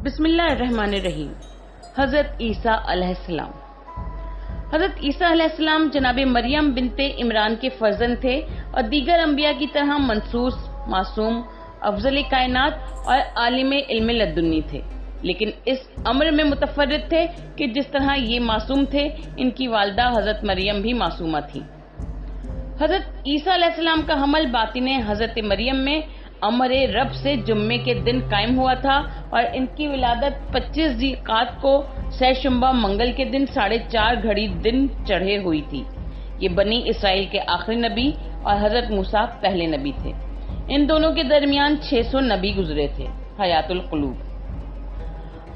بسم اللہ الرحمن الرحیم۔ حضرت عیسیٰ علیہ السلام۔ حضرت عیسیٰ علیہ السلام جناب مریم بنت عمران کے فرزند تھے اور دیگر انبیاء کی طرح منصوص، معصوم، افضل کائنات اور عالم علم لدنی تھے، لیکن اس امر میں متفرد تھے کہ جس طرح یہ معصوم تھے، ان کی والدہ حضرت مریم بھی معصومہ تھی۔ حضرت عیسیٰ علیہ السلام کا حمل باطن حضرت مریم میں امر رب سے جمعے کے دن قائم ہوا تھا اور ان کی ولادت 25 ذی القعدہ کو سہ شنبہ منگل کے دن 4:30 گھڑی دن چڑھے ہوئی تھی۔ یہ بنی اسرائیل کے آخری نبی اور حضرت موسیٰ پہلے نبی تھے۔ ان دونوں کے درمیان 600 نبی گزرے تھے۔ حیات القلوب۔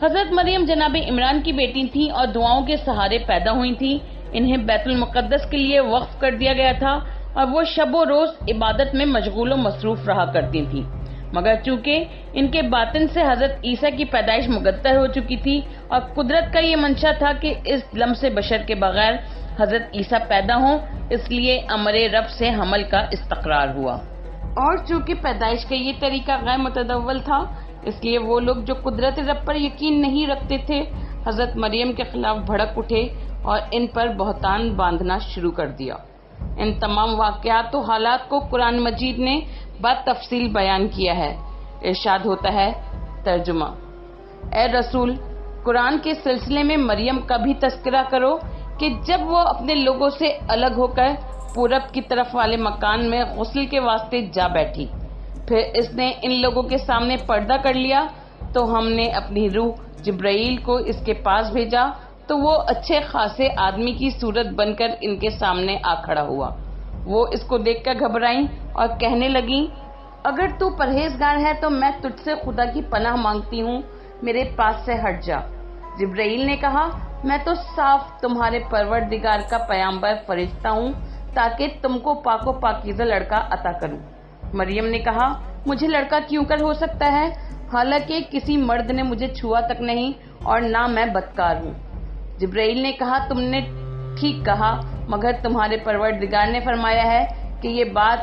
حضرت مریم جناب عمران کی بیٹی تھیں اور دعاؤں کے سہارے پیدا ہوئی تھیں۔ انہیں بیت المقدس کے لیے وقف کر دیا گیا تھا اور وہ شب و روز عبادت میں مشغول و مصروف رہا کرتی تھیں، مگر چونکہ ان کے باطن سے حضرت عیسیٰ کی پیدائش مقدر ہو چکی تھی اور قدرت کا یہ منشا تھا کہ اس لمس بشر کے بغیر حضرت عیسیٰ پیدا ہوں، اس لیے امر رب سے حمل کا استقرار ہوا۔ اور چونکہ پیدائش کا یہ طریقہ غیر متداول تھا، اس لیے وہ لوگ جو قدرت رب پر یقین نہیں رکھتے تھے، حضرت مریم کے خلاف بھڑک اٹھے اور ان پر بہتان باندھنا شروع کر دیا۔ ان تمام واقعات و حالات کو قرآن مجید نے بتفصیل بیان کیا ہے۔ ارشاد ہوتا ہے، ترجمہ: اے رسول، قرآن کے سلسلے میں مریم کا بھی تذکرہ کرو کہ جب وہ اپنے لوگوں سے الگ ہو کر پورب کی طرف والے مکان میں غسل کے واسطے جا بیٹھی، پھر اس نے ان لوگوں کے سامنے پردہ کر لیا تو ہم نے اپنی روح جبرائیل کو اس کے پاس بھیجا تو وہ اچھے خاصے آدمی کی صورت بن کر ان کے سامنے آ کھڑا ہوا۔ وہ اس کو دیکھ کر گھبرائیں اور کہنے لگیں، اگر تو پرہیزگار ہے تو میں تجھ سے خدا کی پناہ مانگتی ہوں، میرے پاس سے ہٹ جا۔ جبرائیل نے کہا، میں تو صاف تمہارے پروردگار کا پیغمبر فرشتہ ہوں تاکہ تم کو پاک و پاکیزہ لڑکا عطا کروں۔ مریم نے کہا، مجھے لڑکا کیوں کر ہو سکتا ہے، حالانکہ کسی مرد نے مجھے چھوا تک نہیں اور نہ میں بدکار ہوں۔ جبرائیل نے کہا، تم نے ٹھیک کہا، مگر تمہارے پروردگار نے فرمایا ہے کہ یہ بات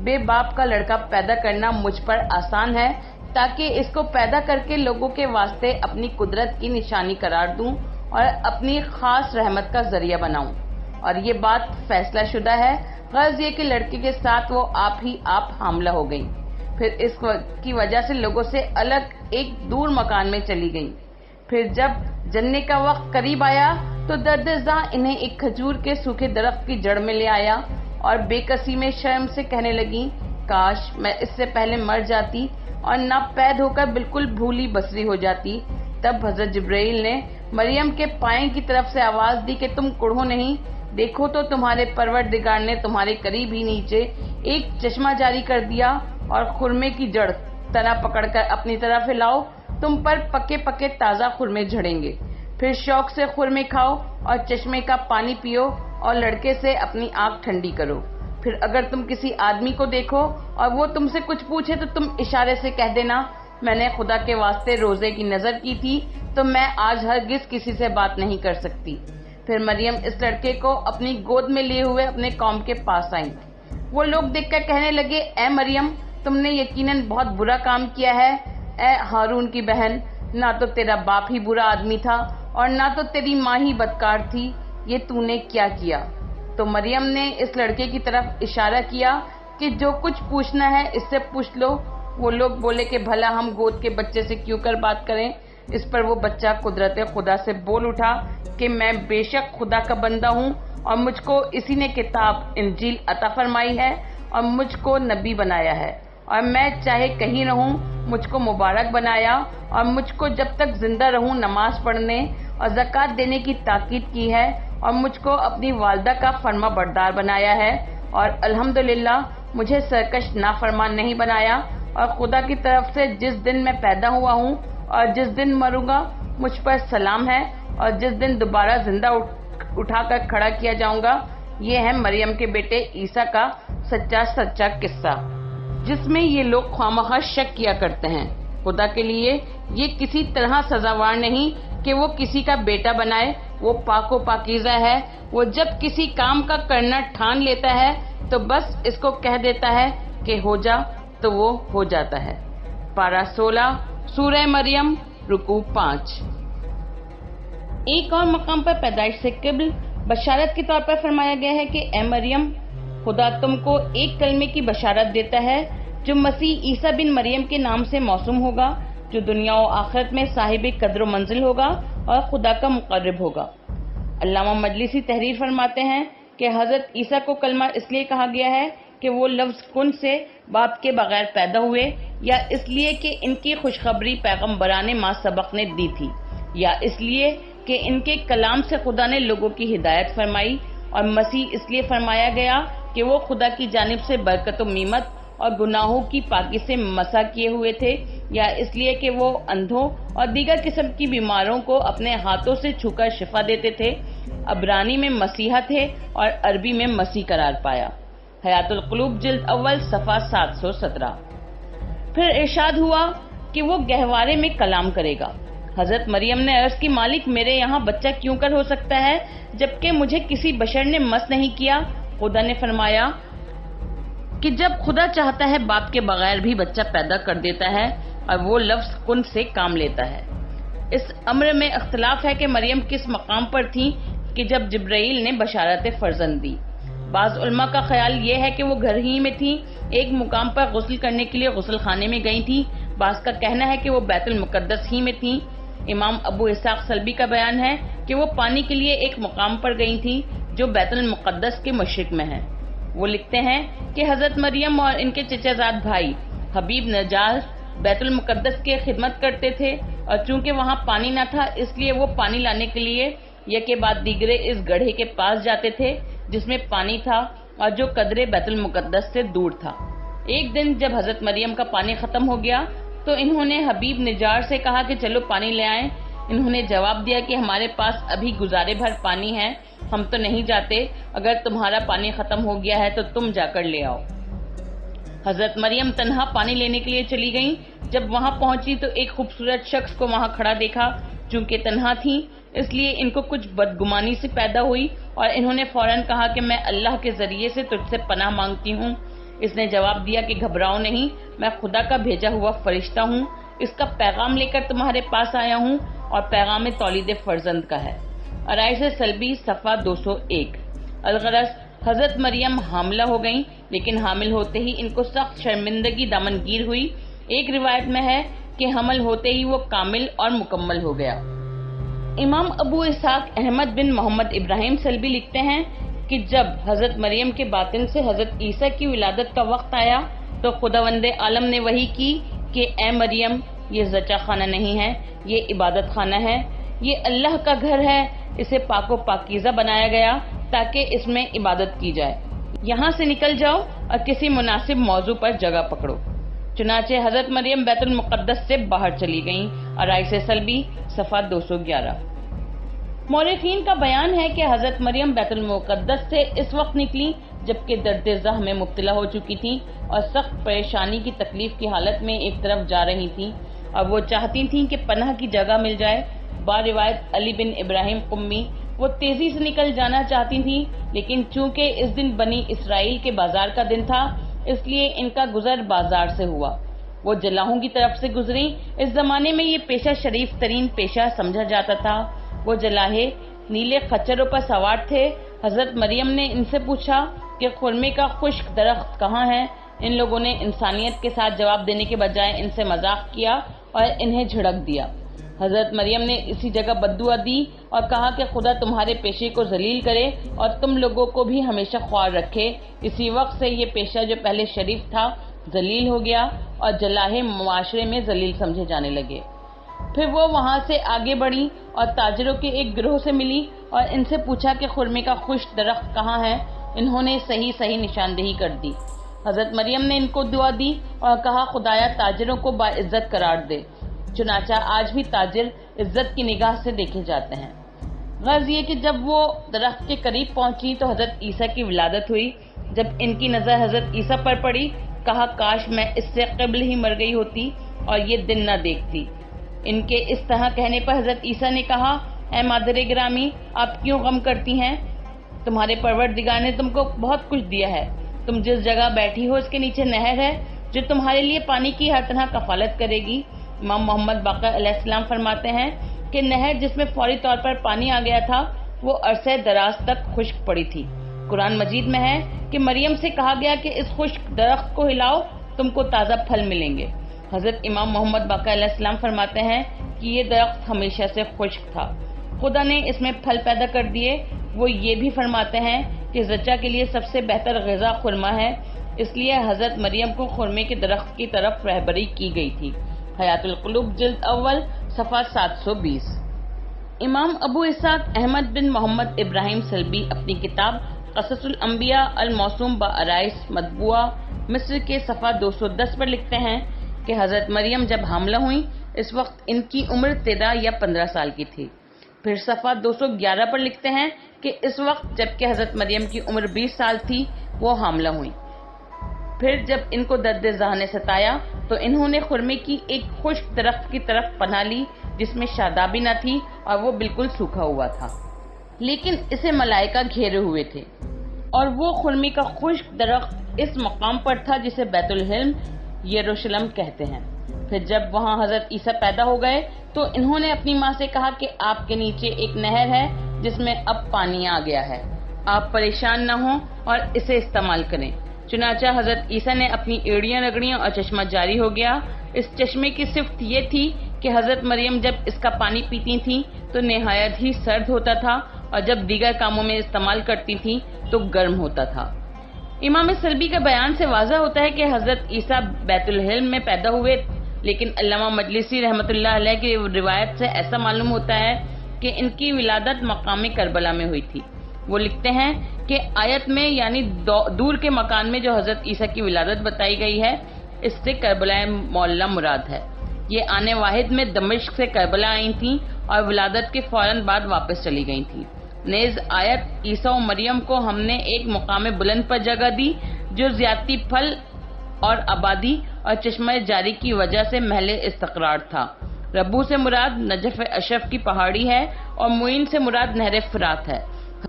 بے باپ کا لڑکا پیدا کرنا مجھ پر آسان ہے تاکہ اس کو پیدا کر کے لوگوں کے واسطے اپنی قدرت کی نشانی قرار دوں اور اپنی خاص رحمت کا ذریعہ بناؤں، اور یہ بات فیصلہ شدہ ہے۔ غرض یہ کہ لڑکے کے ساتھ وہ آپ ہی آپ حاملہ ہو گئی، پھر اس کی وجہ سے لوگوں سے الگ ایک دور مکان میں چلی گئی۔ پھر جب جننے کا وقت قریب آیا تو درد زاں انہیں ایک کھجور کے سوکھے درخت کی جڑ میں لے آیا اور بے کسی میں شرم سے کہنے لگیں، کاش میں اس سے پہلے مر جاتی اور ناپید ہو کر بالکل بھولی بسری ہو جاتی۔ تب حضرت جبرائیل نے مریم کے پائیں کی طرف سے آواز دی کہ تم کڑھو نہیں، دیکھو تو تمہارے پروردگار نے تمہارے قریب ہی نیچے ایک چشمہ جاری کر دیا اور خرمے کی جڑ تنا پکڑ کر اپنی طرف ہلاؤ، تم پر پکے پکے تازہ خرمے جھڑیں گے، پھر شوق سے خرمے کھاؤ اور چشمے کا پانی پیو اور لڑکے سے اپنی آنکھ ٹھنڈی کرو۔ پھر اگر تم کسی آدمی کو دیکھو اور وہ تم سے کچھ پوچھے تو تم اشارے سے کہہ دینا، میں نے خدا کے واسطے روزے کی نظر کی تھی تو میں آج ہرگز کسی سے بات نہیں کر سکتی۔ پھر مریم اس لڑکے کو اپنی گود میں لیے ہوئے اپنے قوم کے پاس آئیں۔ وہ لوگ دیکھ کر کہنے لگے، اے مریم، تم نے یقیناً بہت برا کام کیا ہے۔ اے ہارون کی بہن، نہ تو تیرا باپ ہی برا آدمی تھا اور نہ تو تیری ماں ہی بدکار تھی، یہ تو نے کیا کیا؟ تو مریم نے اس لڑکے کی طرف اشارہ کیا کہ جو کچھ پوچھنا ہے اس سے پوچھ لو۔ وہ لوگ بولے کہ بھلا ہم گود کے بچے سے کیوں کر بات کریں؟ اس پر وہ بچہ قدرت خدا سے بول اٹھا کہ میں بے شک خدا کا بندہ ہوں اور مجھ کو اسی نے کتاب انجیل عطا فرمائی ہے اور مجھ کو نبی بنایا ہے، اور میں چاہے کہیں رہوں مجھ کو مبارک بنایا اور مجھ کو جب تک زندہ رہوں نماز پڑھنے اور زکوٰۃ دینے کی تاکید کی ہے، اور مجھ کو اپنی والدہ کا فرما بردار بنایا ہے، اور الحمدللہ مجھے سرکش نافرمان نہیں بنایا، اور خدا کی طرف سے جس دن میں پیدا ہوا ہوں اور جس دن مروں گا مجھ پر سلام ہے، اور جس دن دوبارہ زندہ اٹھا کر کھڑا کیا جاؤں گا۔ یہ ہے مریم کے بیٹے عیسیٰ کا سچا قصہ، جس میں یہ لوگ خواہ شک کیا کرتے ہیں۔ خدا کے لیے یہ کسی طرح سزاوار نہیں کہ وہ کسی کا بیٹا بنائے، وہ پاک و پاکیزہ ہے۔ وہ جب کسی کام کا کرنا ٹھان لیتا ہے تو بس اس کو کہہ دیتا ہے کہ ہو جا تو وہ ہو جاتا ہے۔ پارہ 16 سورہ مریم رکوع 5۔ ایک اور مقام پر پیدائش سے قبل بشارت کے طور پر فرمایا گیا ہے کہ اے مریم، خدا تم کو ایک کلمے کی بشارت دیتا ہے جو مسیح عیسیٰ بن مریم کے نام سے موسوم ہوگا، جو دنیا و آخرت میں صاحب قدر و منزل ہوگا اور خدا کا مقرب ہوگا۔ علامہ مجلسی تحریر فرماتے ہیں کہ حضرت عیسیٰ کو کلمہ اس لیے کہا گیا ہے کہ وہ لفظ کن سے باپ کے بغیر پیدا ہوئے، یا اس لیے کہ ان کی خوشخبری پیغمبران ما سبق نے دی تھی، یا اس لیے کہ ان کے کلام سے خدا نے لوگوں کی ہدایت فرمائی، اور مسیح اس لیے فرمایا گیا کہ وہ خدا کی جانب سے برکت و میمت اور گناہوں کی پاکی سے مسح کیے ہوئے تھے، یا اس لیے کہ وہ اندھوں اور دیگر قسم کی بیماروں کو اپنے ہاتھوں سے چھو کر شفا دیتے تھے۔ عبرانی میں مسیحا تھے اور عربی میں مسیح قرار پایا۔ حیات القلوب جلد اول صفحہ 717۔ پھر ارشاد ہوا کہ وہ گہوارے میں کلام کرے گا۔ حضرت مریم نے عرض کی، مالک میرے یہاں بچہ کیوں کر ہو سکتا ہے جبکہ مجھے کسی بشر نے مس نہیں کیا؟ خدا نے فرمایا کہ جب خدا چاہتا ہے باپ کے بغیر بھی بچہ پیدا کر دیتا ہے، اور وہ لفظ کن سے کام لیتا ہے۔ اس امر میں اختلاف ہے کہ مریم کس مقام پر تھی کہ جب جبرائیل نے بشارت فرزند دی۔ بعض علماء کا خیال یہ ہے کہ وہ گھر ہی میں تھیں، ایک مقام پر غسل کرنے کے لیے غسل خانے میں گئی تھیں، بعض کا کہنا ہے کہ وہ بیت المقدس ہی میں تھیں۔ امام ابو اسحاق سلبی کا بیان ہے کہ وہ پانی کے لیے ایک مقام پر گئی تھیں جو بیت المقدس کے مشرق میں ہے۔ وہ لکھتے ہیں کہ حضرت مریم اور ان کے چچا زاد بھائی حبیب نجار بیت المقدس کی خدمت کرتے تھے، اور چونکہ وہاں پانی نہ تھا اس لیے وہ پانی لانے کے لیے یکے بعد دیگرے اس گڑھے کے پاس جاتے تھے جس میں پانی تھا اور جو قدرے بیت المقدس سے دور تھا۔ ایک دن جب حضرت مریم کا پانی ختم ہو گیا تو انہوں نے حبیب نجار سے کہا کہ چلو پانی لے آئیں۔ انہوں نے جواب دیا کہ ہمارے پاس ابھی گزارے بھر پانی ہے، ہم تو نہیں جاتے، اگر تمہارا پانی ختم ہو گیا ہے تو تم جا کر لے آؤ۔ حضرت مریم تنہا پانی لینے کے لیے چلی گئیں۔ جب وہاں پہنچی تو ایک خوبصورت شخص کو وہاں کھڑا دیکھا۔ چونکہ تنہا تھیں اس لیے ان کو کچھ بدگمانی سے پیدا ہوئی اور انہوں نے فوراً کہا کہ میں اللہ کے ذریعے سے تجھ سے پناہ مانگتی ہوں۔ اس نے جواب دیا کہ گھبراؤ نہیں، میں خدا کا بھیجا ہوا فرشتہ ہوں، اس کا پیغام لے کر تمہارے پاس آیا ہوں، اور پیغام تولید فرزند کا ہے۔ عرائض سلبی صفحہ 201۔ الغرض حضرت مریم حاملہ ہو گئیں، لیکن حامل ہوتے ہی ان کو سخت شرمندگی دامنگیر ہوئی۔ ایک روایت میں ہے کہ حمل ہوتے ہی وہ کامل اور مکمل ہو گیا۔ امام ابو اسحاق احمد بن محمد ابراہیم سلبی لکھتے ہیں کہ جب حضرت مریم کے باطن سے حضرت عیسیٰ کی ولادت کا وقت آیا تو خداوند عالم نے وحی کی کہ اے مریم، یہ زچہ خانہ نہیں ہے، یہ عبادت خانہ ہے، یہ اللہ کا گھر ہے، اسے پاک و پاکیزہ بنایا گیا تاکہ اس میں عبادت کی جائے، یہاں سے نکل جاؤ اور کسی مناسب موضوع پر جگہ پکڑو۔ چنانچہ حضرت مریم بیت المقدس سے باہر چلی گئیں۔ عرائض سلبی صفحہ 211۔ مورخین کا بیان ہے کہ حضرت مریم بیت المقدس سے اس وقت نکلی جبکہ درد زہ میں مبتلا ہو چکی تھیں اور سخت پریشانی کی تکلیف کی حالت میں ایک طرف جا رہی تھیں، اور وہ چاہتی تھیں کہ پناہ کی جگہ مل جائے۔ باروایت علی بن ابراہیم قمی، وہ تیزی سے نکل جانا چاہتی تھیں، لیکن چونکہ اس دن بنی اسرائیل کے بازار کا دن تھا اس لیے ان کا گزر بازار سے ہوا۔ وہ جلاحوں کی طرف سے گزری۔ اس زمانے میں یہ پیشہ شریف ترین پیشہ سمجھا جاتا تھا۔ وہ جلاحے نیلے خچروں پر سوار تھے۔ حضرت مریم نے ان سے پوچھا کہ خرمے کا خشک درخت کہاں ہے؟ ان لوگوں نے انسانیت کے ساتھ جواب دینے کے بجائے ان سے مذاق کیا اور انہیں جھڑک دیا۔ حضرت مریم نے اسی جگہ بددعا دی اور کہا کہ خدا تمہارے پیشے کو ذلیل کرے اور تم لوگوں کو بھی ہمیشہ خوار رکھے۔ اسی وقت سے یہ پیشہ جو پہلے شریف تھا ذلیل ہو گیا اور جلاحے معاشرے میں ذلیل سمجھے جانے لگے۔ پھر وہ وہاں سے آگے بڑھی اور تاجروں کے ایک گروہ سے ملی اور ان سے پوچھا کہ خرمے کا خشک درخت کہاں ہے؟ انہوں نے صحیح نشاندہی کر دی۔ حضرت مریم نے ان کو دعا دی اور کہا خدایا تاجروں کو باعزت قرار دے۔ چنانچہ آج بھی تاجر عزت کی نگاہ سے دیکھے جاتے ہیں۔ غرض یہ کہ جب وہ درخت کے قریب پہنچی تو حضرت عیسیٰ کی ولادت ہوئی۔ جب ان کی نظر حضرت عیسیٰ پر پڑی، کہا کاش میں اس سے قبل ہی مر گئی ہوتی اور یہ دن نہ دیکھتی۔ ان کے اس طرح کہنے پر حضرت عیسیٰ نے کہا اے مادر گرامی، آپ کیوں غم کرتی ہیں؟ تمہارے پروردگار نے تم کو بہت کچھ دیا ہے۔ تم جس جگہ بیٹھی ہو اس کے نیچے نہر ہے جو تمہارے لیے پانی کی ہر طرح کفالت کرے گی۔ امام محمد باقر علیہ السلام فرماتے ہیں کہ نہر جس میں فوری طور پر پانی آ گیا تھا وہ عرصہ دراز تک خشک پڑی تھی۔ قرآن مجید میں ہے کہ مریم سے کہا گیا کہ اس خشک درخت کو ہلاؤ، تم کو تازہ پھل ملیں گے۔ حضرت امام محمد باقر علیہ السلام فرماتے ہیں کہ یہ درخت ہمیشہ سے خشک تھا، خدا نے اس میں پھل پیدا کر دیے۔ وہ یہ بھی فرماتے ہیں کہ زچہ کے لیے سب سے بہتر غذا خرما ہے، اس لیے حضرت مریم کو خرمے کے درخت کی طرف رہبری کی گئی تھی۔ حیات القلوب جلد اول صفحہ 720۔ امام ابو اسحاق احمد بن محمد ابراہیم سلبی اپنی کتاب قصص الانبیاء الموسوم بآرائس مطبوعہ مصر کے صفحہ 210 پر لکھتے ہیں کہ حضرت مریم جب حاملہ ہوئیں اس وقت ان کی عمر 13 یا 15 سال کی تھی۔ پھر صفحہ 211 پر لکھتے ہیں کہ اس وقت جبکہ حضرت مریم کی عمر 20 سال تھی وہ حاملہ ہوئیں۔ پھر جب ان کو درد ذہ نے ستایا تو انہوں نے خرمے کی ایک خشک درخت کی طرف پناہ لی جس میں شادابی نہ تھی اور وہ بالکل سوکھا ہوا تھا، لیکن اسے ملائکہ گھیرے ہوئے تھے، اور وہ خرمے کا خشک درخت اس مقام پر تھا جسے بیت الحلم یروشلم کہتے ہیں۔ پھر جب وہاں حضرت عیسیٰ پیدا ہو گئے تو انہوں نے اپنی ماں سے کہا کہ آپ کے نیچے ایک نہر ہے جس میں اب پانی آ گیا ہے، آپ پریشان نہ ہوں اور اسے استعمال کریں۔ چنانچہ حضرت عیسیٰ نے اپنی ایڑیاں رگڑیں اور چشمہ جاری ہو گیا۔ اس چشمے کی صفت یہ تھی کہ حضرت مریم جب اس کا پانی پیتی تھیں تو نہایت ہی سرد ہوتا تھا اور جب دیگر کاموں میں استعمال کرتی تھیں تو گرم ہوتا تھا۔ امام سلبی کا بیان سے واضح ہوتا ہے کہ حضرت عیسیٰ بیت الحلم میں پیدا ہوئے، لیکن علامہ مجلسی رحمۃ اللہ علیہ کی روایت سے ایسا معلوم ہوتا ہے کہ ان کی ولادت مقام کربلا میں ہوئی تھی۔ وہ لکھتے ہیں کہ آیت میں یعنی دور کے مکان میں جو حضرت عیسیٰ کی ولادت بتائی گئی ہے اس سے کربلا معلیٰ مراد ہے۔ یہ آنے واحد میں دمشق سے کربلا آئی تھیں اور ولادت کے فوراً بعد واپس چلی گئی تھیں۔ نیز آیت عیسیٰ و مریم کو ہم نے ایک مقام بلند پر جگہ دی جو زیادتی پھل اور آبادی اور چشمہ جاری کی وجہ سے محل استقرار تھا۔ ربو سے مراد نجف اشرف کی پہاڑی ہے اور معین سے مراد نہر فرات ہے۔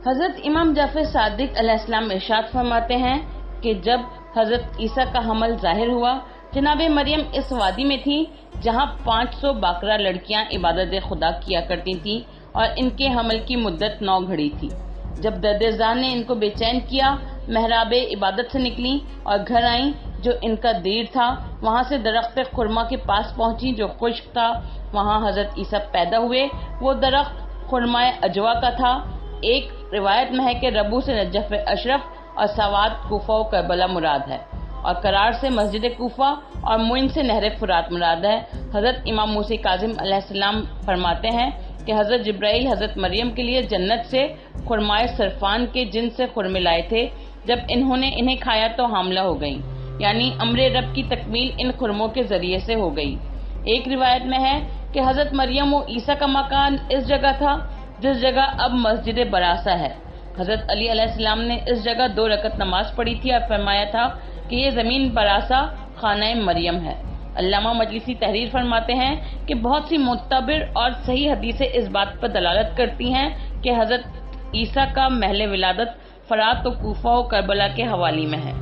حضرت امام جعفر صادق علیہ السلام ارشاد فرماتے ہیں کہ جب حضرت عیسیٰ کا حمل ظاہر ہوا، جناب مریم اس وادی میں تھی جہاں 500 باکرہ لڑکیاں عبادت خدا کیا کرتی تھیں اور ان کے حمل کی مدت 9 گھڑی تھی۔ جب درد ذہ نے ان کو بے چین کیا، محراب عبادت سے نکلیں اور گھر آئیں جو ان کا دیر تھا، وہاں سے درخت خرما کے پاس پہنچی جو خشک تھا، وہاں حضرت عیسیٰ پیدا ہوئے۔ وہ درخت خرمائے اجوا کا تھا۔ ایک روایت میں ہے کہ ربو سے نجف اشرف اور سواد کوفہ و کربلا مراد ہے، اور قرار سے مسجد کوفہ اور معین سے نہر فرات مراد ہے۔ حضرت امام موسی کاظم علیہ السلام فرماتے ہیں کہ حضرت جبرائیل حضرت مریم کے لیے جنت سے خرمائے صرفان کے جن سے خرمے لائے تھے، جب انہوں نے انہیں کھایا تو حاملہ ہو گئیں، یعنی امر رب کی تکمیل ان خرموں کے ذریعے سے ہو گئی۔ ایک روایت میں ہے کہ حضرت مریم و عیسیٰ کا مکان اس جگہ تھا جس جگہ اب مسجد براسہ ہے۔ حضرت علی علیہ السلام نے اس جگہ 2 رکعت نماز پڑھی تھی اور فرمایا تھا کہ یہ زمین براسہ خانہ مریم ہے۔ علامہ مجلسی تحریر فرماتے ہیں کہ بہت سی معتبر اور صحیح حدیثیں اس بات پر دلالت کرتی ہیں کہ حضرت عیسیٰ کا محل ولادت فرات و کوفہ و کربلا کے حوالی میں ہے۔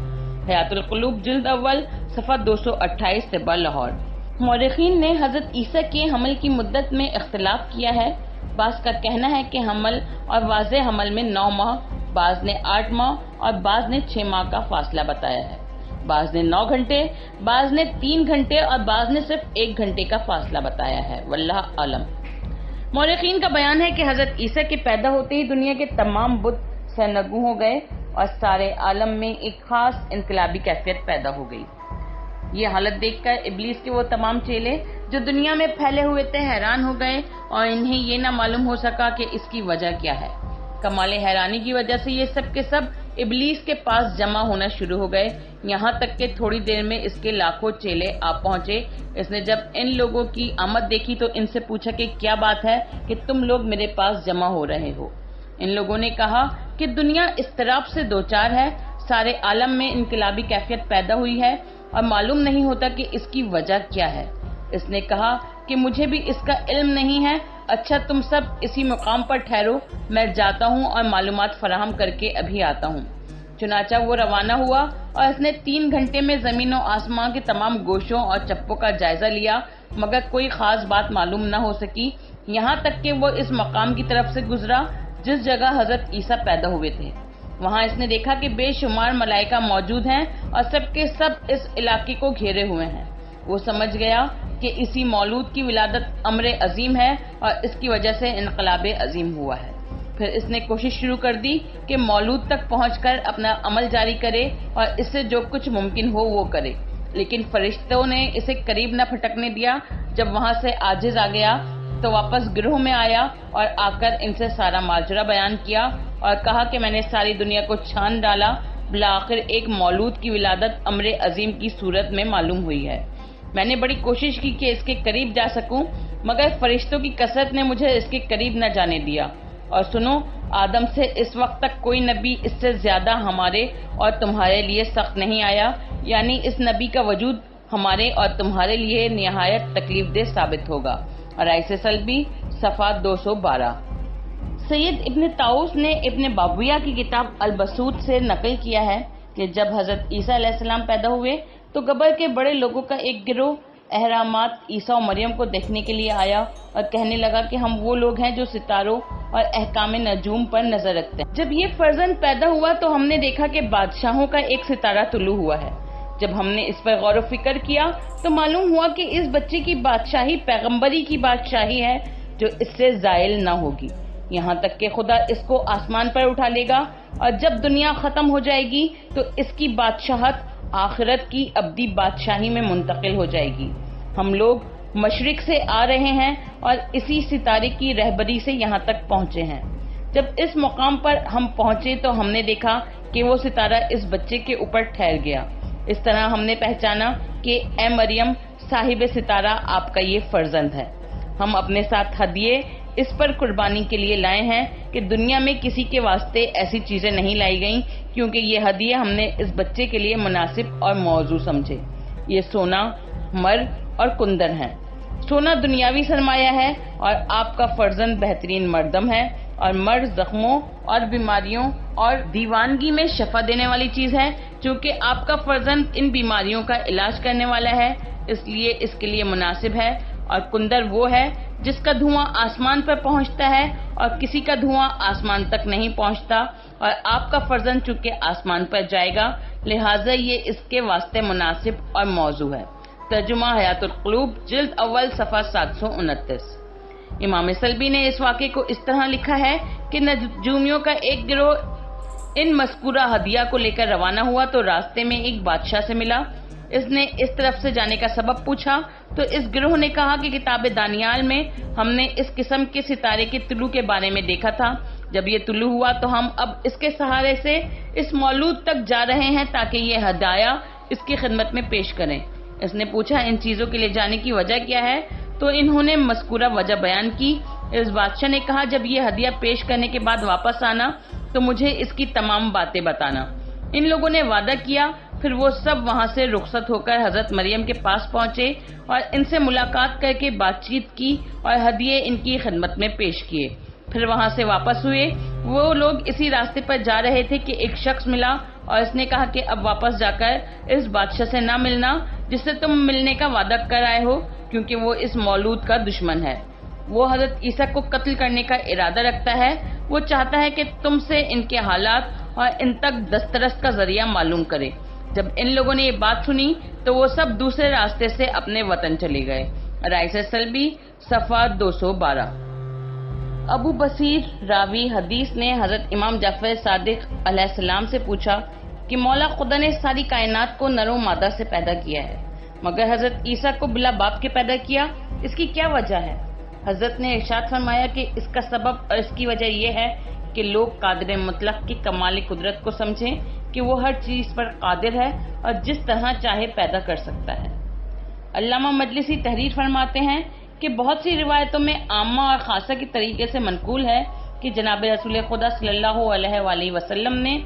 حیات القلوب جلد اول صفحہ 228 طبع لاہور۔ مورخین نے حضرت عیسیٰ کے حمل کی مدت میں اختلاف کیا ہے۔ بعض کا کہنا ہے کہ حمل اور واضح حمل میں 9 ماہ، بعض نے 8 ماہ اور بعض نے 6 ماہ کا فاصلہ بتایا ہے، بعض نے 9 گھنٹے، بعض نے 3 گھنٹے اور بعض نے صرف 1 گھنٹے کا فاصلہ بتایا ہے، واللہ عالم۔ مورخین کا بیان ہے کہ حضرت عیسیٰ کے پیدا ہوتے ہی دنیا کے تمام بت سرنگوں ہو گئے اور سارے عالم میں ایک خاص انقلابی کیفیت پیدا ہو گئی۔ یہ حالت دیکھ کر ابلیس کے وہ تمام چیلے جو دنیا میں پھیلے ہوئے تھے حیران ہو گئے اور انہیں یہ نہ معلوم ہو سکا کہ اس کی وجہ کیا ہے۔ کمال حیرانی کی وجہ سے یہ سب کے سب ابلیس کے پاس جمع ہونا شروع ہو گئے، یہاں تک کہ تھوڑی دیر میں اس کے لاکھوں چیلے آ پہنچے۔ اس نے جب ان لوگوں کی آمد دیکھی تو ان سے پوچھا کہ کیا بات ہے کہ تم لوگ میرے پاس جمع ہو رہے ہو؟ ان لوگوں نے کہا کہ دنیا اضطراب سے دوچار ہے، سارے عالم میں انقلابی کیفیت پیدا ہوئی ہے اور معلوم نہیں ہوتا کہ اس کی وجہ کیا ہے۔ اس نے کہا کہ مجھے بھی اس کا علم نہیں ہے۔ اچھا تم سب اسی مقام پر ٹھہرو، میں جاتا ہوں اور معلومات فراہم کر کے ابھی آتا ہوں۔ چنانچہ وہ روانہ ہوا اور اس نے 3 گھنٹے میں زمین و آسمان کے تمام گوشوں اور چپوں کا جائزہ لیا مگر کوئی خاص بات معلوم نہ ہو سکی، یہاں تک کہ وہ اس مقام کی طرف سے گزرا جس جگہ حضرت عیسیٰ پیدا ہوئے تھے۔ وہاں اس نے دیکھا کہ بے شمار ملائکہ موجود ہیں اور سب کے سب اس علاقے کو گھیرے ہوئے ہیں۔ وہ سمجھ گیا کہ اسی مولود کی ولادت امر عظیم ہے اور اس کی وجہ سے انقلاب عظیم ہوا ہے۔ پھر اس نے کوشش شروع کر دی کہ مولود تک پہنچ کر اپنا عمل جاری کرے اور اس سے جو کچھ ممکن ہو وہ کرے، لیکن فرشتوں نے اسے قریب نہ پھٹکنے دیا۔ جب وہاں سے عاجز آ گیا تو واپس گروہ میں آیا اور آ کر ان سے سارا ماجرا بیان کیا اور کہا کہ میں نے ساری دنیا کو چھان ڈالا، بالآخر ایک مولود کی ولادت امر عظیم کی صورت میں معلوم ہوئی ہے۔ میں نے بڑی کوشش کی کہ اس کے قریب جا سکوں، مگر فرشتوں کی کثرت نے مجھے اس کے قریب نہ جانے دیا۔ اور سنو، آدم سے اس وقت تک کوئی نبی اس سے زیادہ ہمارے اور تمہارے لیے سخت نہیں آیا، یعنی اس نبی کا وجود ہمارے اور تمہارے لیے نہایت تکلیف دہ ثابت ہوگا۔ رائس سلبی صفحہ 212۔ سید ابن طاؤس نے ابن بابویہ کی کتاب البسوط سے نقل کیا ہے کہ جب حضرت عیسیٰ علیہ السلام پیدا ہوئے تو قبر کے بڑے لوگوں کا ایک گروہ اہرامات عیسیٰ و مریم کو دیکھنے کے لیے آیا اور کہنے لگا کہ ہم وہ لوگ ہیں جو ستاروں اور احکام نجوم پر نظر رکھتے ہیں۔ جب یہ فرزند پیدا ہوا تو ہم نے دیکھا کہ بادشاہوں کا ایک ستارہ طلوع ہوا ہے۔ جب ہم نے اس پر غور و فکر کیا تو معلوم ہوا کہ اس بچے کی بادشاہی پیغمبری کی بادشاہی ہے جو اس سے زائل نہ ہوگی، یہاں تک کہ خدا اس کو آسمان پر اٹھا لے گا، اور جب دنیا ختم ہو جائے گی تو اس کی بادشاہت آخرت کی ابدی بادشاہی میں منتقل ہو جائے گی۔ ہم لوگ مشرق سے آ رہے ہیں اور اسی ستارے کی رہبری سے یہاں تک پہنچے ہیں۔ جب اس مقام پر ہم پہنچے تو ہم نے دیکھا کہ وہ ستارہ اس بچے کے اوپر ٹھہر گیا۔ اس طرح ہم نے پہچانا کہ اے مریم صاحب ستارہ، آپ کا یہ فرزند ہے۔ ہم اپنے ساتھ ہدیے اس پر قربانی کے لیے لائے ہیں کہ دنیا میں کسی کے واسطے ایسی چیزیں نہیں لائی گئیں، کیونکہ یہ ہدیے ہم نے اس بچے کے لیے مناسب اور موزوں سمجھے۔ یہ سونا، مر اور کندر ہیں۔ سونا دنیاوی سرمایہ ہے اور آپ کا فرزند بہترین مردم ہے، اور مر زخموں اور بیماریوں اور دیوانگی میں شفا دینے والی چیز ہے۔ چونکہ آپ کا فرزند ان بیماریوں کا علاج کرنے والا ہے، اس لیے اس کے لیے مناسب ہے۔ اور کندر وہ ہے جس کا دھواں آسمان پر پہنچتا ہے اور کسی کا دھواں آسمان تک نہیں پہنچتا، اور آپ کا فرزند چونکہ آسمان پر جائے گا لہٰذا یہ اس کے واسطے مناسب اور موزوں ہے۔ ترجمہ حیات القلوب، جلد اول، صفحہ 729۔ امام سلبی نے اس واقعے کو اس طرح لکھا ہے کہ نجومیوں کا ایک گروہ ان مذکورہ ہدیہ کو لے کر روانہ ہوا تو راستے میں ایک بادشاہ سے ملا۔ اس نے اس طرف سے جانے کا سبب پوچھا تو اس گروہ نے کہا کہ کتاب دانیال میں ہم نے اس قسم کے ستارے کے طلوع کے بارے میں دیکھا تھا۔ جب یہ طلوع ہوا تو ہم اب اس کے سہارے سے اس مولود تک جا رہے ہیں تاکہ یہ ہدایہ اس کی خدمت میں پیش کریں۔ اس نے پوچھا ان چیزوں کے لے جانے کی وجہ کیا ہے؟ تو انہوں نے مذکورہ وجہ بیان کی۔ اس بادشاہ نے کہا جب یہ ہدیہ پیش کرنے کے بعد واپس آنا تو مجھے اس کی تمام باتیں بتانا۔ ان لوگوں نے وعدہ کیا۔ پھر وہ سب وہاں سے رخصت ہو کر حضرت مریم کے پاس پہنچے اور ان سے ملاقات کر کے بات چیت کی اور ہدیے ان کی خدمت میں پیش کیے۔ پھر وہاں سے واپس ہوئے۔ وہ لوگ اسی راستے پر جا رہے تھے کہ ایک شخص ملا اور اس نے کہا کہ اب واپس جا کر اس بادشاہ سے نہ ملنا جس سے تم ملنے کا وعدہ کر آئے ہو، کیونکہ وہ اس مولود کا دشمن ہے۔ وہ حضرت عیسیٰ کو قتل کرنے کا ارادہ رکھتا ہے۔ وہ چاہتا ہے کہ تم سے ان کے حالات اور ان تک دسترس کا ذریعہ معلوم کرے۔ جب ان لوگوں نے یہ بات سنی تو وہ سب دوسرے راستے سے اپنے وطن چلے گئے۔ رائس سلبی صفحہ 212۔ ابو بصیر راوی حدیث نے حضرت امام جعفر صادق علیہ السلام سے پوچھا کہ مولا خدا نے ساری کائنات کو نر و مادہ سے پیدا کیا ہے مگر حضرت عیسیٰ کو بلا باپ کے پیدا کیا، اس کی کیا وجہ ہے؟ حضرت نے ارشاد فرمایا کہ اس کا سبب اور اس کی وجہ یہ ہے کہ لوگ قادر مطلق کی کمال قدرت کو سمجھیں کہ وہ ہر چیز پر قادر ہے اور جس طرح چاہے پیدا کر سکتا ہے۔ علامہ مجلسی تحریر فرماتے ہیں کہ بہت سی روایتوں میں عامہ اور خاصہ کے طریقے سے منقول ہے کہ جناب رسول خدا صلی اللہ علیہ وآلہ وسلم نے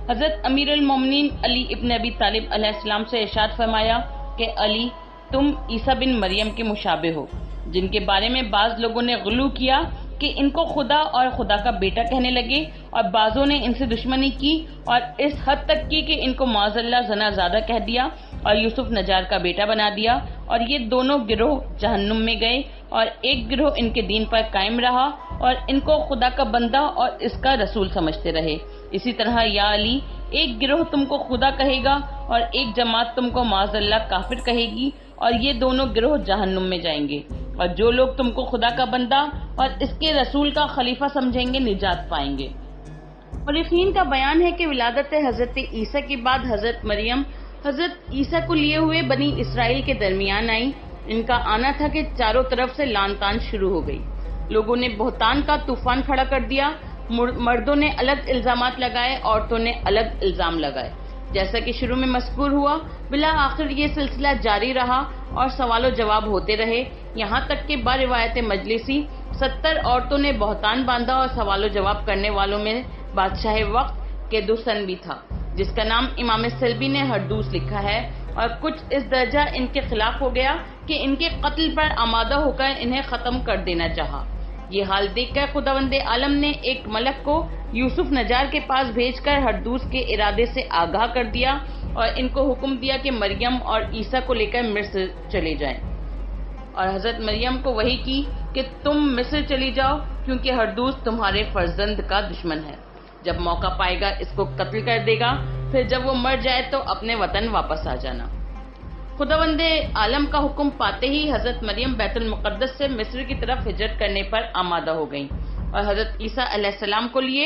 حضرت امیر المومنین علی ابن ابی طالب علیہ السلام سے ارشاد فرمایا کہ علی، تم عیسیٰ بن مریم کے مشابہ ہو، جن کے بارے میں بعض لوگوں نے غلو کیا کہ ان کو خدا اور خدا کا بیٹا کہنے لگے، اور بعضوں نے ان سے دشمنی کی اور اس حد تک کی کہ ان کو معاذ اللہ زنا زادہ کہہ دیا اور یوسف نجار کا بیٹا بنا دیا، اور یہ دونوں گروہ جہنم میں گئے اور ایک گروہ ان کے دین پر قائم رہا اور ان کو خدا کا بندہ اور اس کا رسول سمجھتے رہے۔ اسی طرح یا علی، ایک گروہ تم کو خدا کہے گا اور ایک جماعت تم کو معاذ اللہ کافر کہے گی اور یہ دونوں گروہ جہنم میں جائیں گے، اور جو لوگ تم کو خدا کا بندہ اور اس کے رسول کا خلیفہ سمجھیں گے نجات پائیں گے۔ مورخین کا بیان ہے کہ ولادت حضرت عیسیٰ کے بعد حضرت مریم حضرت عیسیٰ کو لیے ہوئے بنی اسرائیل کے درمیان آئیں۔ ان کا آنا تھا کہ چاروں طرف سے لان تان شروع ہو گئی۔ لوگوں نے بہتان کا طوفان کھڑا کر دیا، مردوں نے الگ الزامات لگائے، عورتوں نے الگ الزام لگائے۔ جیسا کہ شروع میں مذکور ہوا، بالآخر یہ سلسلہ جاری رہا اور سوال و جواب ہوتے رہے، یہاں تک کہ باروایت مجلسی 70 عورتوں نے بہتان باندھا اور سوال و جواب کرنے والوں میں بادشاہ وقت کیدوسن بھی تھا، جس کا نام امام سلبی نے ہردوس لکھا ہے، اور کچھ اس درجہ ان کے خلاف ہو گیا کہ ان کے قتل پر آمادہ ہو کر انہیں ختم کر دینا چاہا۔ یہ حال دیکھ کر خداوند عالم نے ایک ملک کو یوسف نجار کے پاس بھیج کر ہردوس کے ارادے سے آگاہ کر دیا اور ان کو حکم دیا کہ مریم اور عیسیٰ کو لے کر مصر چلے جائیں، اور حضرت مریم کو وحی کی کہ تم مصر چلی جاؤ کیونکہ ہردوس تمہارے فرزند کا دشمن ہے، جب موقع پائے گا اس کو قتل کر دے گا، پھر جب وہ مر جائے تو اپنے وطن واپس آ جانا۔ خداوند عالم کا حکم پاتے ہی حضرت مریم بیت المقدس سے مصر کی طرف ہجرت کرنے پر آمادہ ہو گئیں اور حضرت عیسیٰ علیہ السلام کو لیے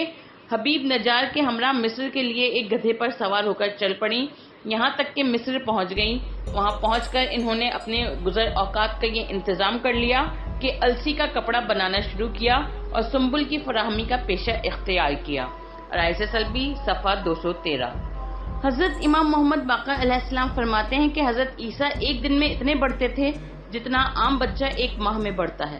حبیب نجار کے ہمراہ مصر کے لیے ایک گدھے پر سوار ہو کر چل پڑیں، یہاں تک کہ مصر پہنچ گئیں۔ وہاں پہنچ کر انہوں نے اپنے گزر اوقات کا یہ انتظام کر لیا کہ السی کا کپڑا بنانا شروع کیا اور سنبل کی فراہمی کا پیشہ اختیار کیا۔ رائس سلبی صفحہ 213۔ حضرت امام محمد باقر علیہ السلام فرماتے ہیں کہ حضرت عیسیٰ ایک دن میں اتنے بڑھتے تھے جتنا عام بچہ ایک ماہ میں بڑھتا ہے۔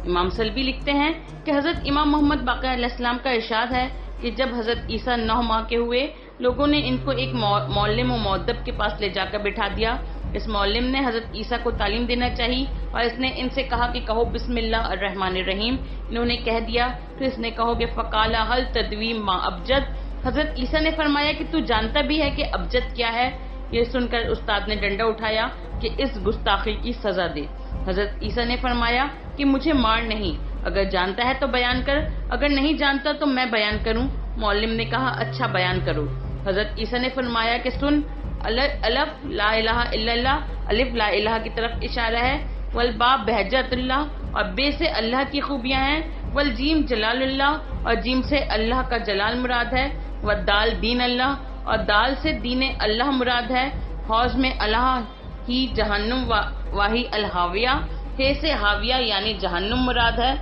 امام سلبی لکھتے ہیں کہ حضرت امام محمد باقر علیہ السلام کا ارشاد ہے کہ جب حضرت عیسیٰ 9 ماہ کے ہوئے، لوگوں نے ان کو ایک معلم و مؤدب کے پاس لے جا کر بٹھا دیا۔ اس معلم نے حضرت عیسیٰ کو تعلیم دینا چاہی اور اس نے ان سے کہا کہ کہو بسم اللہ الرحمن الرحیم۔ انہوں نے کہہ دیا، پھر اس نے کہو کہ فقال هل تدوی ما ابجد۔ حضرت عیسیٰ نے فرمایا کہ تو جانتا بھی ہے کہ ابجد کیا ہے؟ یہ سن کر استاد نے ڈنڈا اٹھایا کہ اس گستاخی کی سزا دے۔ حضرت عیسیٰ نے فرمایا کہ مجھے مار نہیں، اگر جانتا ہے تو بیان کر، اگر نہیں جانتا تو میں بیان کروں۔ معلم نے کہا اچھا بیان کرو۔ حضرت عیسیٰ نے فرمایا کہ سن، الف لا الہ الا اللہ، الف لا الہ کی طرف اشارہ ہے، والبا بہجت اللہ اور بے سے اللہ کی خوبیاں ہیں، والجیم جلال اللہ اور جیم سے اللہ کا جلال مراد ہے، والدال دین اللہ اور دال سے دین اللہ مراد ہے، حوض میں اللہ ہی جہنم واہی الحاویہ، ہے سے حاویہ یعنی جہنم مراد ہے،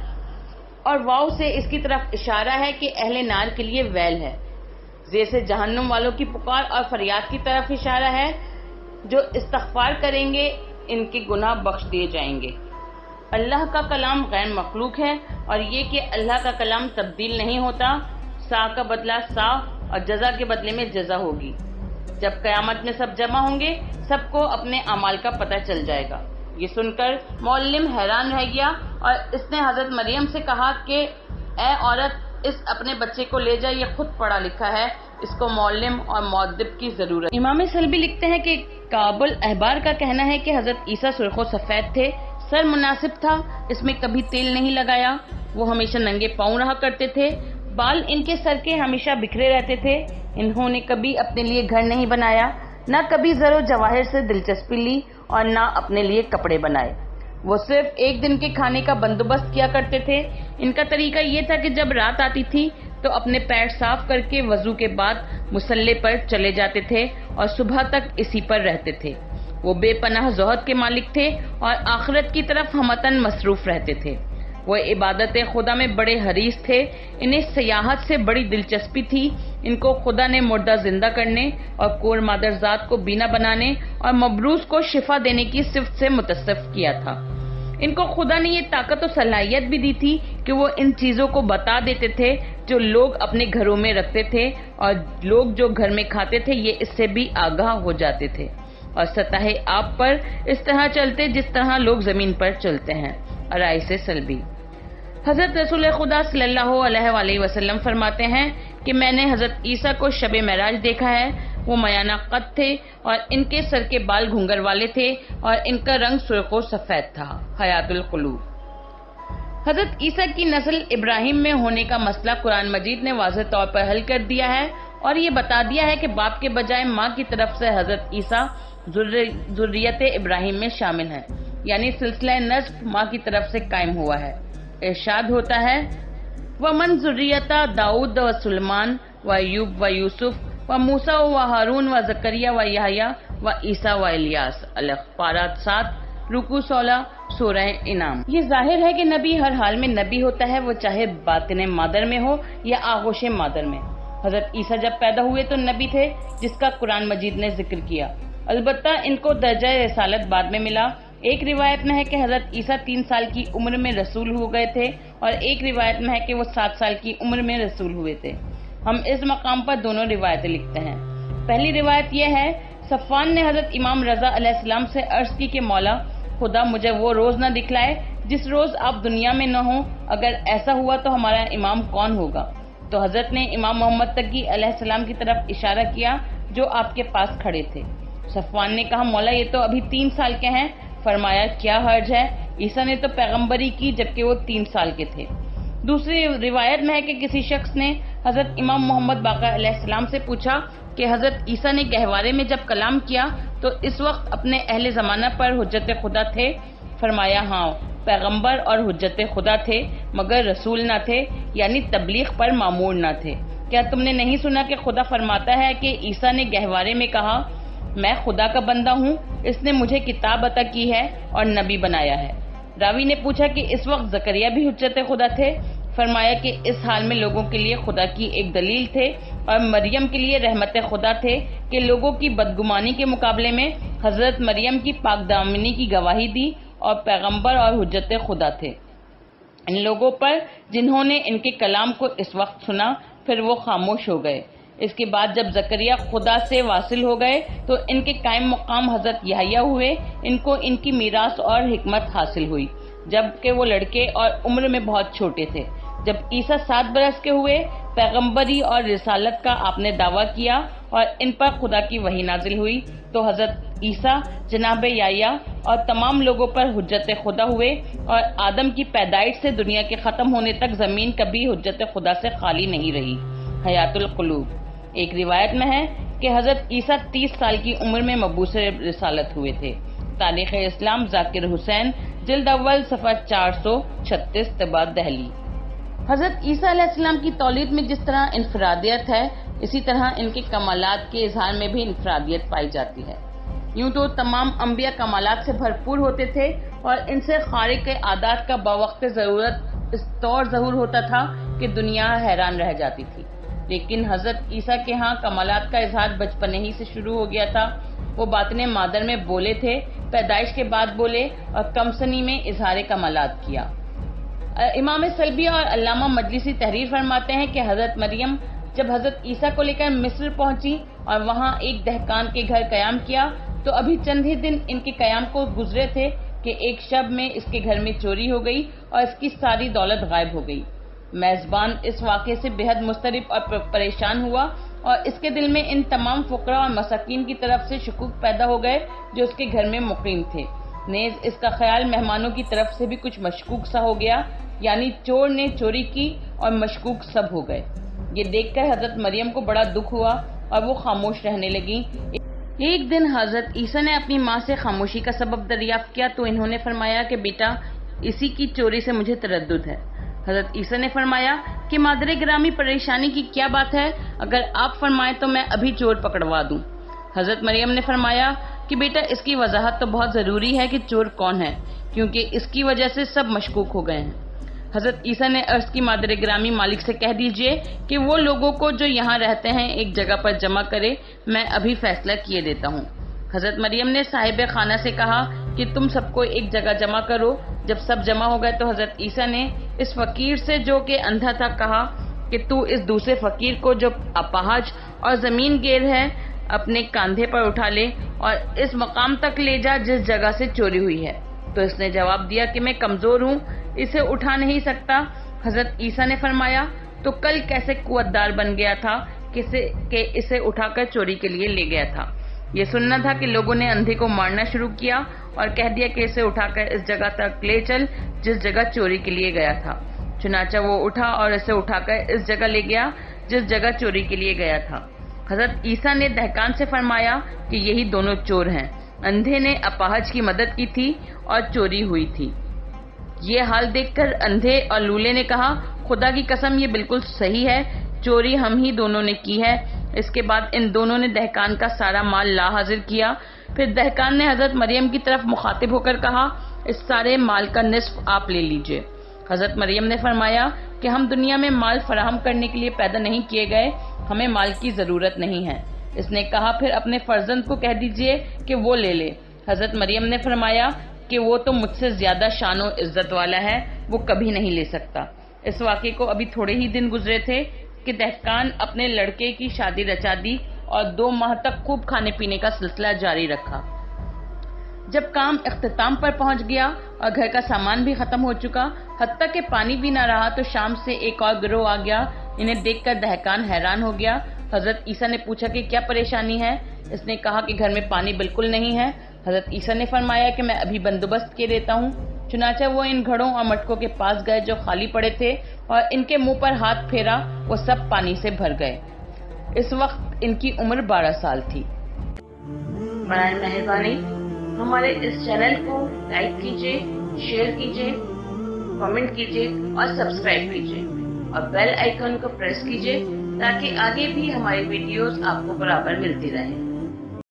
اور واو سے اس کی طرف اشارہ ہے کہ اہل نار کے لیے ویل ہے، زیر سے جہنم والوں کی پکار اور فریاد کی طرف اشارہ ہے، جو استغفار کریں گے ان کے گناہ بخش دیے جائیں گے۔ اللہ کا کلام غیر مخلوق ہے، اور یہ کہ اللہ کا کلام تبدیل نہیں ہوتا، سا کا بدلہ سا اور جزا کے بدلے میں جزا ہوگی۔ جب قیامت میں سب جمع ہوں گے، سب کو اپنے اعمال کا پتہ چل جائے گا۔ یہ سن کر معلم حیران رہ گیا اور اس نے حضرت مریم سے کہا کہ اے عورت، اس اپنے بچے کو لے جا، یہ خود پڑھا لکھا ہے، اس کو معلم اور مؤدب کی ضرورت۔ امام سلبی لکھتے ہیں کہ کابل احبار کا کہنا ہے کہ حضرت عیسیٰ سرخ و سفید تھے، سر مناسب تھا، اس میں کبھی تیل نہیں لگایا، وہ ہمیشہ ننگے پاؤں رہا کرتے تھے، بال ان کے سر کے ہمیشہ بکھرے رہتے تھے، انہوں نے کبھی اپنے لیے گھر نہیں بنایا، نہ کبھی زر و جواہر سے دلچسپی لی اور نہ اپنے لیے کپڑے بنائے، وہ صرف ایک دن کے کھانے کا بندوبست کیا کرتے تھے۔ ان کا طریقہ یہ تھا کہ جب رات آتی تھی تو اپنے پیر صاف کر کے وضو کے بعد مصلے پر چلے جاتے تھے اور صبح تک اسی پر رہتے تھے۔ وہ بے پناہ زہد کے مالک تھے اور آخرت کی طرف ہمتاً مصروف رہتے تھے۔ وہ عبادت خدا میں بڑے حریص تھے، انہیں سیاحت سے بڑی دلچسپی تھی، ان کو خدا نے مردہ زندہ کرنے اور کور مادرزاد کو بینا بنانے اور مبروز کو شفا دینے کی صفت سے متصف کیا تھا۔ ان کو خدا نے یہ طاقت و صلاحیت بھی دی تھی کہ وہ ان چیزوں کو بتا دیتے تھے جو لوگ اپنے گھروں میں رکھتے تھے، اور لوگ جو گھر میں کھاتے تھے یہ اس سے بھی آگاہ ہو جاتے تھے، اور سطح آب پر اس طرح چلتے جس طرح لوگ زمین پر چلتے ہیں۔ رائس سلبی۔ حضرت رسول خدا صلی اللہ علیہ وآلہ وسلم فرماتے ہیں کہ میں نے حضرت عیسیٰ کو شب معراج دیکھا ہے، وہ میانہ قد تھے اور ان کے سر کے بال گھنگر والے تھے اور ان کا رنگ سرخ و سفید تھا۔ حیات القلوب۔ حضرت عیسیٰ کی نسل ابراہیم میں ہونے کا مسئلہ قرآن مجید نے واضح طور پر حل کر دیا ہے اور یہ بتا دیا ہے کہ باپ کے بجائے ماں کی طرف سے حضرت عیسیٰ ذریت ابراہیم میں شامل ہیں، یعنی سلسلہ نسب ماں کی طرف سے قائم ہوا ہے۔ ارشاد ہوتا ہے وَمَن ذُرِّيَّةَ داؤد و سلیمان و ایوب و یوسف و موسیٰ و ہارون و زکریا و یحییٰ و عیسیٰ و الیاس۔ پارہ 7 رکوع 16 سورہ انعام۔ یہ ظاہر ہے کہ نبی ہر حال میں نبی ہوتا ہے، وہ چاہے باطن مادر میں ہو یا آغوش مادر میں۔ حضرت عیسیٰ جب پیدا ہوئے تو نبی تھے، جس کا قرآن مجید نے ذکر کیا، البتہ ان کو درجہ رسالت بعد میں ملا۔ ایک روایت میں ہے کہ حضرت عیسیٰ 3 سال کی عمر میں رسول ہو گئے تھے اور ایک روایت میں ہے کہ وہ 7 سال کی عمر میں رسول ہوئے تھے۔ ہم اس مقام پر دونوں روایتیں لکھتے ہیں۔ پہلی روایت یہ ہے، صفوان نے حضرت امام رضا علیہ السلام سے عرض کی کہ مولا خدا مجھے وہ روز نہ دکھلائے جس روز آپ دنیا میں نہ ہوں، اگر ایسا ہوا تو ہمارا امام کون ہوگا؟ تو حضرت نے امام محمد تقی علیہ السلام کی طرف اشارہ کیا جو آپ کے پاس کھڑے تھے۔ صفوان نے کہا مولا یہ تو ابھی 3 سال کے ہیں۔ فرمایا کیا حرج ہے، عیسیٰ نے تو پیغمبری کی جبکہ وہ 3 سال کے تھے۔ دوسری روایت میں ہے کہ کسی شخص نے حضرت امام محمد باقر علیہ السلام سے پوچھا کہ حضرت عیسیٰ نے گہوارے میں جب کلام کیا تو اس وقت اپنے اہل زمانہ پر حجت خدا تھے؟ فرمایا ہاں، پیغمبر اور حجت خدا تھے مگر رسول نہ تھے، یعنی تبلیغ پر مامور نہ تھے۔ کیا تم نے نہیں سنا کہ خدا فرماتا ہے کہ عیسیٰ نے گہوارے میں کہا میں خدا کا بندہ ہوں، اس نے مجھے کتاب عطا کی ہے اور نبی بنایا ہے۔ راوی نے پوچھا کہ اس وقت زکریا بھی حجت خدا تھے؟ فرمایا کہ اس حال میں لوگوں کے لیے خدا کی ایک دلیل تھے اور مریم کے لیے رحمت خدا تھے کہ لوگوں کی بدگمانی کے مقابلے میں حضرت مریم کی پاک دامنی کی گواہی دی اور پیغمبر اور حجت خدا تھے ان لوگوں پر جنہوں نے ان کے کلام کو اس وقت سنا، پھر وہ خاموش ہو گئے۔ اس کے بعد جب زکریا خدا سے واصل ہو گئے تو ان کے قائم مقام حضرت یحییٰ ہوئے، ان کو ان کی میراث اور حکمت حاصل ہوئی جبکہ وہ لڑکے اور عمر میں بہت چھوٹے تھے۔ جب عیسیٰ 7 برس کے ہوئے، پیغمبری اور رسالت کا آپ نے دعویٰ کیا اور ان پر خدا کی وحی نازل ہوئی تو حضرت عیسیٰ جناب یحییٰ اور تمام لوگوں پر حجت خدا ہوئے اور آدم کی پیدائش سے دنیا کے ختم ہونے تک زمین کبھی حجت خدا سے خالی نہیں رہی۔ حیات القلوب۔ ایک روایت میں ہے کہ حضرت عیسیٰ 30 سال کی عمر میں مبعوث رسالت ہوئے تھے۔ تاریخ اسلام ذاکر حسین جلد اول صفحہ 436 طبعہ دہلی۔ حضرت عیسیٰ علیہ السلام کی تولید میں جس طرح انفرادیت ہے، اسی طرح ان کے کمالات کے اظہار میں بھی انفرادیت پائی جاتی ہے۔ یوں تو تمام انبیاء کمالات سے بھرپور ہوتے تھے اور ان سے خارق عادات کا بوقت ضرورت اس طور ظہور ہوتا تھا کہ دنیا حیران رہ جاتی تھی، لیکن حضرت عیسیٰ کے ہاں کمالات کا اظہار بچپنے ہی سے شروع ہو گیا تھا۔ وہ باطن مادر میں بولے تھے، پیدائش کے بعد بولے اور کم سنی میں اظہار کمالات کیا۔ امام سلبی اور علامہ مجلسی تحریر فرماتے ہیں کہ حضرت مریم جب حضرت عیسیٰ کو لے کر مصر پہنچی اور وہاں ایک دہقان کے گھر قیام کیا تو ابھی چند ہی دن ان کے قیام کو گزرے تھے کہ ایک شب میں اس کے گھر میں چوری ہو گئی اور اس کی ساری دولت غائب ہو گئی۔ میزبان اس واقعے سے بے حد مضطرب اور پریشان ہوا اور اس کے دل میں ان تمام فقراء اور مساکین کی طرف سے شکوک پیدا ہو گئے جو اس کے گھر میں مقیم تھے۔ نیز اس کا خیال مہمانوں کی طرف سے بھی کچھ مشکوک سا ہو گیا، یعنی چور نے چوری کی اور مشکوک سب ہو گئے۔ یہ دیکھ کر حضرت مریم کو بڑا دکھ ہوا اور وہ خاموش رہنے لگیں۔ ایک دن حضرت عیسیٰ نے اپنی ماں سے خاموشی کا سبب دریافت کیا تو انہوں نے فرمایا کہ بیٹا اسی کی چوری سے مجھے تردد ہے۔ حضرت عیسیٰ نے فرمایا کہ مادر گرامی پریشانی کی کیا بات ہے، اگر آپ فرمائیں تو میں ابھی چور پکڑوا دوں۔ حضرت مریم نے فرمایا کہ بیٹا اس کی وضاحت تو بہت ضروری ہے کہ چور کون ہے، کیونکہ اس کی وجہ سے سب مشکوک ہو گئے ہیں۔ حضرت عیسیٰ نے عرض کی مادر گرامی مالک سے کہہ دیجئے کہ وہ لوگوں کو جو یہاں رہتے ہیں ایک جگہ پر جمع کرے، میں ابھی فیصلہ کیے دیتا ہوں۔ حضرت مریم نے صاحب خانہ سے کہا کہ تم سب کو ایک جگہ جمع کرو۔ جب سب جمع ہو گئے تو حضرت عیسیٰ نے اس فقیر سے جو کہ اندھا تھا کہا کہ تو اس دوسرے فقیر کو جو اپاہج اور زمین گیر ہے اپنے کاندھے پر اٹھا لے اور اس مقام تک لے جا جس جگہ سے چوری ہوئی ہے۔ تو اس نے جواب دیا کہ میں کمزور ہوں، اسے اٹھا نہیں سکتا۔ حضرت عیسیٰ نے فرمایا تو کل کیسے قوت دار بن گیا تھا کہ اسے اٹھا کر چوری کے لیے لے گیا تھا۔ یہ سننا تھا کہ لوگوں نے اندھے کو مارنا شروع کیا اور کہہ دیا کہ اسے اٹھا کر اس جگہ تک لے چل جس جگہ چوری کے لیے گیا تھا۔ چنانچہ وہ اٹھا اور اسے اٹھا کر اس جگہ لے گیا جس جگہ چوری کے لیے گیا تھا۔ حضرت عیسیٰ نے دہقان سے فرمایا کہ یہی دونوں چور ہیں۔ اندھے نے اپاہج کی مدد کی تھی اور چوری ہوئی تھی۔ یہ حال دیکھ کر اندھے اور لولے نے کہا، خدا کی قسم یہ بالکل صحیح ہے، چوری ہم ہی دونوں نے کی ہے۔ اس کے بعد ان دونوں نے دہقان کا سارا مال لا حاضر کیا۔ پھر دہقان نے حضرت مریم کی طرف مخاطب ہو کر کہا، اس سارے مال کا نصف آپ لے لیجئے۔ حضرت مریم نے فرمایا کہ ہم دنیا میں مال فراہم کرنے کے لیے پیدا نہیں کیے گئے، ہمیں مال کی ضرورت نہیں ہے۔ اس نے کہا، پھر اپنے فرزند کو کہہ دیجئے کہ وہ لے لے۔ حضرت مریم نے فرمایا کہ وہ تو مجھ سے زیادہ شان و عزت والا ہے، وہ کبھی نہیں لے سکتا۔ اس واقعے کو ابھی تھوڑے ہی دن گزرے تھے کہ دہقان اپنے لڑکے کی شادی رچا دی اور 2 ماہ تک خوب کھانے پینے کا سلسلہ جاری رکھا۔ جب کام اختتام پر پہنچ گیا اور گھر کا سامان بھی ختم ہو چکا، حتیٰ کہ پانی بھی نہ رہا، تو شام سے ایک اور گروہ آ گیا۔ انہیں دیکھ کر دہقان حیران ہو گیا۔ حضرت عیسیٰ نے پوچھا کہ کیا پریشانی ہے؟ اس نے کہا کہ گھر میں پانی بالکل نہیں ہے۔ حضرت عیسیٰ نے فرمایا کہ میں ابھی بندوبست کیے دیتا ہوں۔ چنانچہ وہ ان گھڑوں اور مٹکوں کے پاس گئے جو خالی پڑے تھے اور ان کے منہ پر ہاتھ پھیرا، وہ سب پانی سے بھر گئے۔ اس وقت ان کی عمر 12 سال تھی۔ برائے مہربانی ہمارے اس چینل کو لائک کیجیے، شیئر کیجیے، کامنٹ کیجیے اور سبسکرائب کیجیے اور بیل آئیکن کو پریس کیجیے تاکہ آگے بھی ہماری ویڈیوز آپ کو برابر ملتی رہیں۔